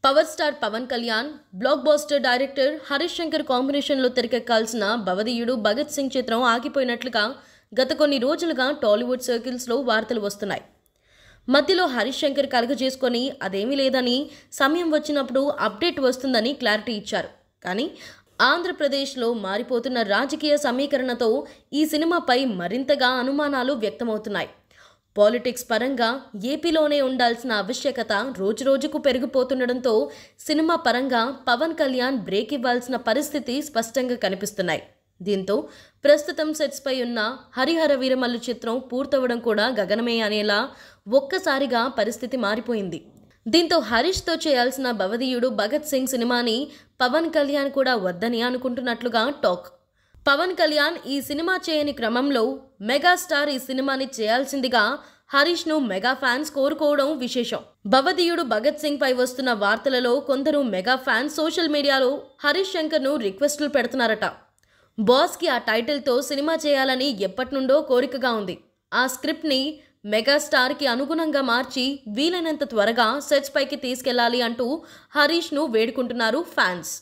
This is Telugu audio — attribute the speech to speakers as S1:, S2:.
S1: Power star Pawan Kalyan, blockbuster director Harish Shankar కాంబినేషన్లో తెరకెక్కాల్సిన భవదీయుడు భగత్ సింగ్ చిత్రం ఆగిపోయినట్లుగా గత కొన్ని రోజులుగా టాలీవుడ్ సర్కిల్స్లో వార్తలు వస్తున్నాయి. మధ్యలో హరీష్ శంకర్ కలగజేసుకొని అదేమీ లేదని, సమయం వచ్చినప్పుడు అప్డేట్ వస్తుందని క్లారిటీ ఇచ్చారు. కానీ ఆంధ్రప్రదేశ్లో మారిపోతున్న రాజకీయ సమీకరణతో ఈ సినిమాపై మరింతగా అనుమానాలు వ్యక్తమవుతున్నాయి. పాలిటిక్స్ పరంగా ఏపీలోనే ఉండాల్సిన ఆవశ్యకత రోజురోజుకు పెరిగిపోతుండడంతో సినిమా పరంగా పవన్ కళ్యాణ్ బ్రేక్ ఇవ్వాల్సిన పరిస్థితి స్పష్టంగా కనిపిస్తున్నాయి. దీంతో ప్రస్తుతం సెట్స్పై ఉన్న హరిహర వీరమల్లు చిత్రం పూర్తవడం కూడా గగనమే అనేలా ఒక్కసారిగా పరిస్థితి మారిపోయింది. దీంతో హరీష్తో చేయాల్సిన భవదీయుడు భగత్ సింగ్ సినిమాని పవన్ కళ్యాణ్ కూడా వద్దని అనుకుంటున్నట్లుగా టాక్. పవన్ కళ్యాణ్ ఈ సినిమా చేయని క్రమంలో మెగాస్టార్ ఈ సినిమాని చేయాల్సిందిగా హరీష్ను మెగా ఫ్యాన్స్ కోరుకోవడం విశేషం. భవదీయుడు భగత్ సింగ్ పై వస్తున్న వార్తలలో కొందరు మెగా ఫ్యాన్స్ సోషల్ మీడియాలో హరీష్ శంకర్ను రిక్వెస్టులు పెడుతున్నారట. బాస్కి ఆ టైటిల్తో సినిమా చేయాలని ఎప్పటినుండో కోరికగా ఉంది. ఆ స్క్రిప్ట్ని మెగాస్టార్కి అనుగుణంగా మార్చి వీలైనంత త్వరగా సెట్స్ పైకి తీసుకెళ్లాలి అంటూ హరీష్ను వేడుకుంటున్నారు ఫ్యాన్స్.